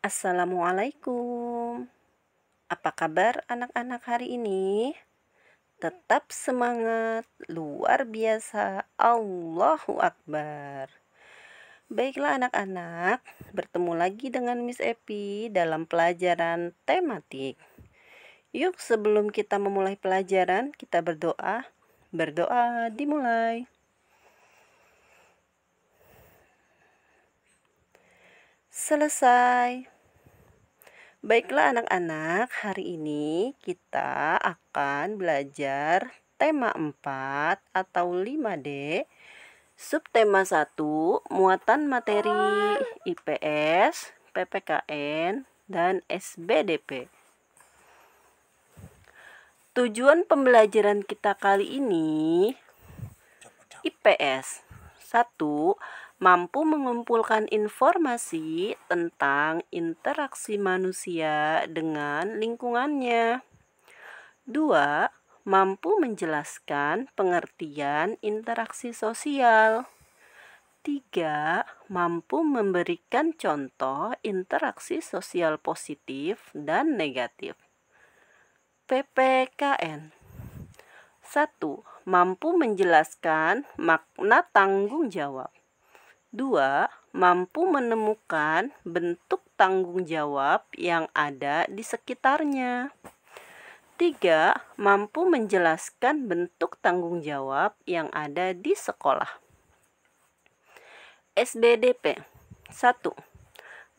Assalamualaikum. Apa kabar anak-anak hari ini? Tetap semangat, luar biasa. Allahu Akbar. Baiklah anak-anak, bertemu lagi dengan Miss Epi dalam pelajaran tematik. Yuk sebelum kita memulai pelajaran, kita berdoa. Berdoa dimulai. Selesai. Baiklah anak-anak, hari ini kita akan belajar tema 4 atau 5D, subtema 1, muatan materi IPS, PPKN, dan SBDP. Tujuan pembelajaran kita kali ini IPS. 1. Mampu mengumpulkan informasi tentang interaksi manusia dengan lingkungannya. 2. Mampu menjelaskan pengertian interaksi sosial. 3. Mampu memberikan contoh interaksi sosial positif dan negatif. PPKN. 1. Mampu menjelaskan makna tanggung jawab. 2. Mampu menemukan bentuk tanggung jawab yang ada di sekitarnya. 3. Mampu menjelaskan bentuk tanggung jawab yang ada di sekolah. SBDP. 1.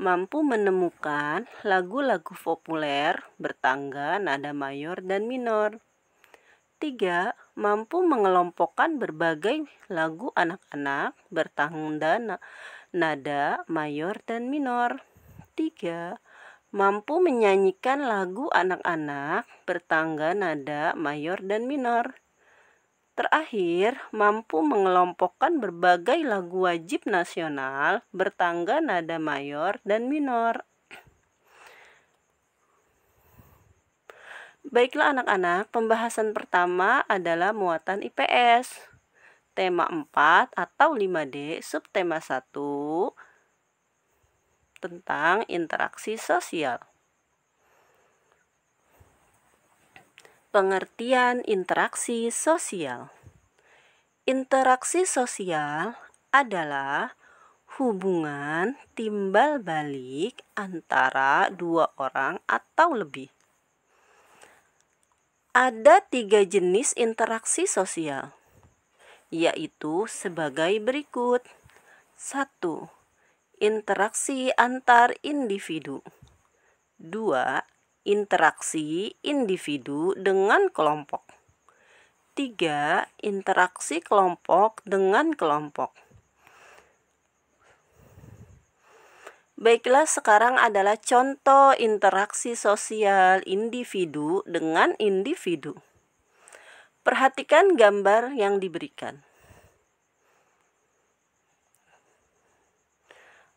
Mampu menemukan lagu-lagu populer bertangga nada mayor dan minor. 3. Mampu mengelompokkan berbagai lagu anak-anak bertangga nada mayor dan minor. 3. Mampu menyanyikan lagu anak-anak bertangga nada mayor dan minor. Terakhir, mampu mengelompokkan berbagai lagu wajib nasional bertangga nada mayor dan minor. Baiklah anak-anak, pembahasan pertama adalah muatan IPS. Tema 4 atau 5D, subtema 1 tentang interaksi sosial. Pengertian interaksi sosial. Interaksi sosial adalah hubungan timbal balik antara dua orang atau lebih. Ada 3 jenis interaksi sosial, yaitu sebagai berikut. 1. Interaksi antar individu. 2. Interaksi individu dengan kelompok. 3. Interaksi kelompok dengan kelompok. Baiklah, sekarang adalah contoh interaksi sosial individu dengan individu. Perhatikan gambar yang diberikan.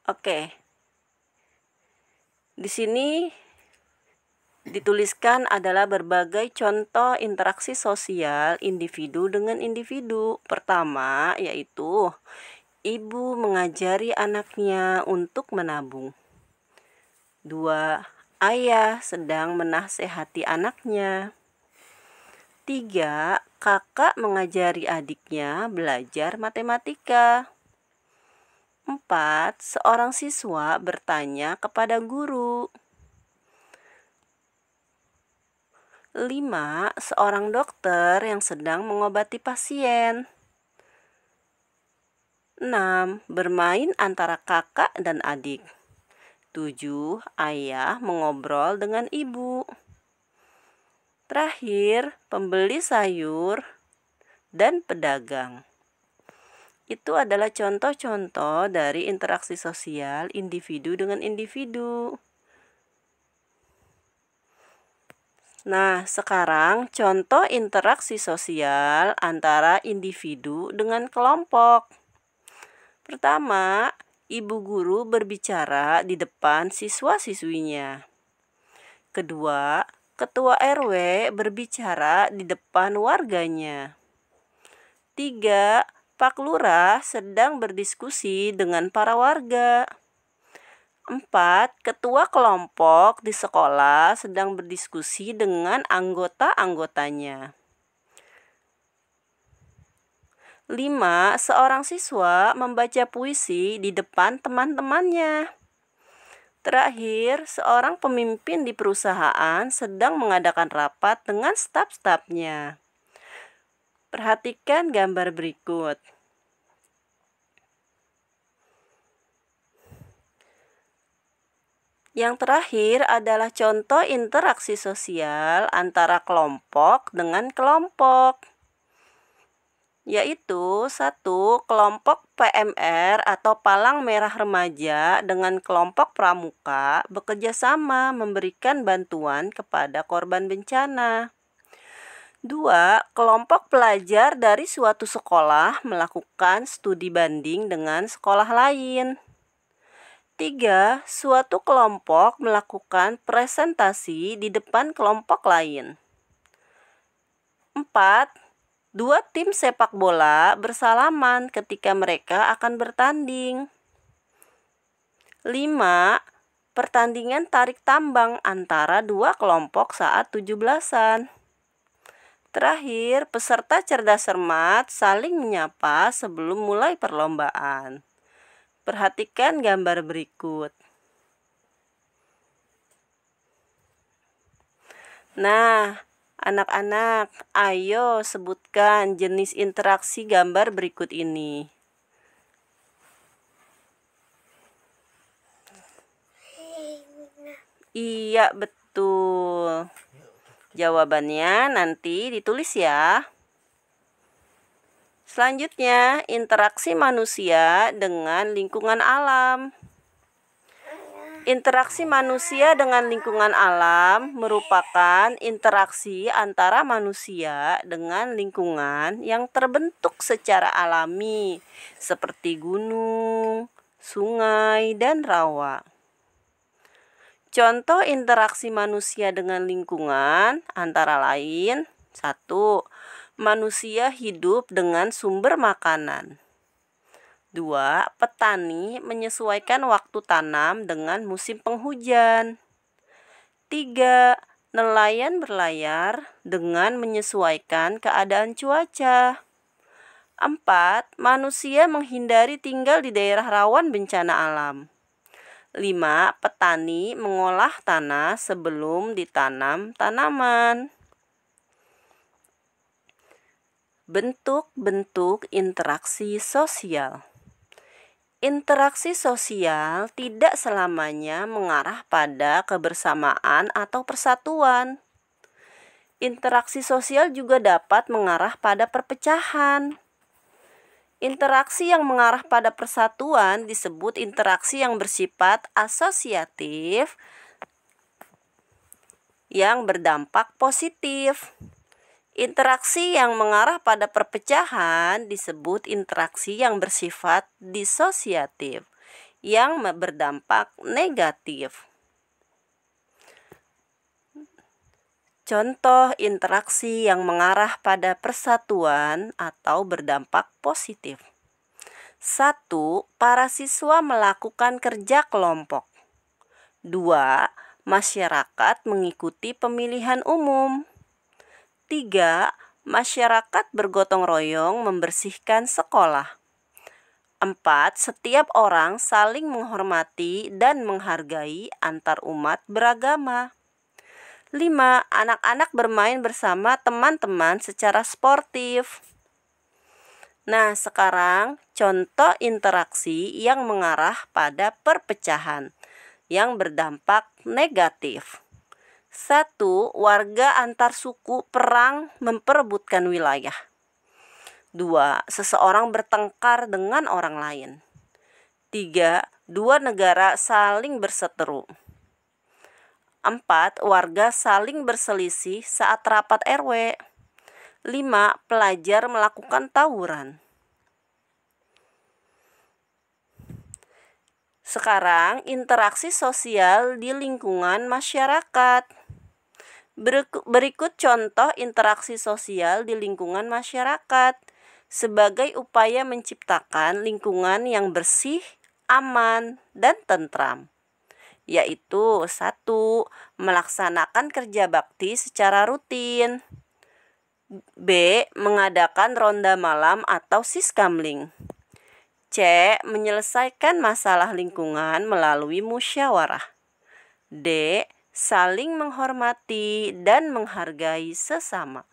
Oke. Di sini dituliskan adalah berbagai contoh interaksi sosial individu dengan individu. Pertama, yaitu ibu mengajari anaknya untuk menabung. 2. Ayah sedang menasehati anaknya. 3. Kakak mengajari adiknya belajar matematika. 4. Seorang siswa bertanya kepada guru. 5. Seorang dokter yang sedang mengobati pasien. 6. Bermain antara kakak dan adik. 7. Ayah mengobrol dengan ibu. Terakhir, pembeli sayur dan pedagang. Itu adalah contoh-contoh dari interaksi sosial individu dengan individu. Nah, sekarang contoh interaksi sosial antara individu dengan kelompok. Pertama, ibu guru berbicara di depan siswa-siswinya. Kedua, ketua RW berbicara di depan warganya. 3. Pak Lurah sedang berdiskusi dengan para warga. 4. Ketua kelompok di sekolah sedang berdiskusi dengan anggota-anggotanya. 5. Seorang siswa membaca puisi di depan teman-temannya. Terakhir, seorang pemimpin di perusahaan sedang mengadakan rapat dengan staf-stafnya. Perhatikan gambar berikut. Yang terakhir adalah contoh interaksi sosial antara kelompok dengan kelompok, yaitu 1. Kelompok PMR atau Palang Merah Remaja dengan kelompok pramuka bekerja sama memberikan bantuan kepada korban bencana. 2. Kelompok pelajar dari suatu sekolah melakukan studi banding dengan sekolah lain. 3. Suatu kelompok melakukan presentasi di depan kelompok lain. 4. Dua tim sepak bola bersalaman ketika mereka akan bertanding. 5. Pertandingan tarik tambang antara dua kelompok saat 17-an. Terakhir, peserta cerdas cermat saling menyapa sebelum mulai perlombaan. Perhatikan gambar berikut. Nah, anak-anak, ayo sebutkan jenis interaksi gambar berikut ini. Iya, betul. Jawabannya nanti ditulis ya. Selanjutnya, interaksi manusia dengan lingkungan alam. Interaksi manusia dengan lingkungan alam merupakan interaksi antara manusia dengan lingkungan yang terbentuk secara alami, seperti gunung, sungai, dan rawa. Contoh interaksi manusia dengan lingkungan antara lain: 1. Manusia hidup dengan sumber makanan. 2. Petani menyesuaikan waktu tanam dengan musim penghujan. 3. Nelayan berlayar dengan menyesuaikan keadaan cuaca. 4. Manusia menghindari tinggal di daerah rawan bencana alam. 5. Petani mengolah tanah sebelum ditanam tanaman. Bentuk-bentuk interaksi sosial. Interaksi sosial tidak selamanya mengarah pada kebersamaan atau persatuan. Interaksi sosial juga dapat mengarah pada perpecahan. Interaksi yang mengarah pada persatuan disebut interaksi yang bersifat asosiatif yang berdampak positif. Interaksi yang mengarah pada perpecahan disebut interaksi yang bersifat disosiatif, yang berdampak negatif. Contoh interaksi yang mengarah pada persatuan atau berdampak positif. 1. Para siswa melakukan kerja kelompok. 2. Masyarakat mengikuti pemilihan umum. 3. Masyarakat bergotong royong membersihkan sekolah. 4. Setiap orang saling menghormati dan menghargai antar umat beragama. 5. Anak-anak bermain bersama teman-teman secara sportif. Nah, sekarang contoh interaksi yang mengarah pada perpecahan yang berdampak negatif. 1. Warga antar suku perang memperebutkan wilayah. 2. Seseorang bertengkar dengan orang lain. 3. Dua negara saling berseteru. 4. Warga saling berselisih saat rapat RW. 5. Pelajar melakukan tawuran. Sekarang, interaksi sosial di lingkungan masyarakat. Berikut contoh interaksi sosial di lingkungan masyarakat sebagai upaya menciptakan lingkungan yang bersih, aman, dan tentram. yaitu 1. Melaksanakan kerja bakti secara rutin. B. Mengadakan ronda malam atau siskamling. C. Menyelesaikan masalah lingkungan melalui musyawarah. D. Saling menghormati dan menghargai sesama.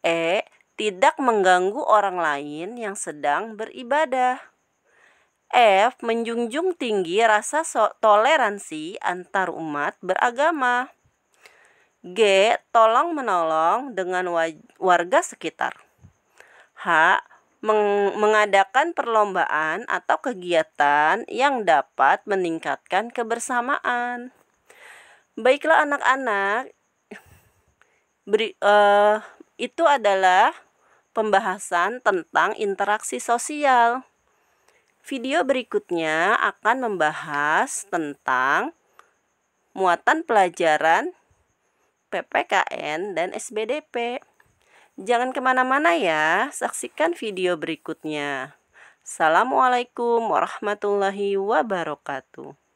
E. Tidak mengganggu orang lain yang sedang beribadah. F. Menjunjung tinggi rasa toleransi antar umat beragama. G. Tolong-menolong dengan warga sekitar. H. Mengadakan perlombaan atau kegiatan yang dapat meningkatkan kebersamaan. Baiklah anak-anak, itu adalah pembahasan tentang interaksi sosial. Video berikutnya akan membahas tentang muatan pelajaran PPKN dan SBDP. Jangan kemana-mana ya, saksikan video berikutnya. Assalamualaikum warahmatullahi wabarakatuh.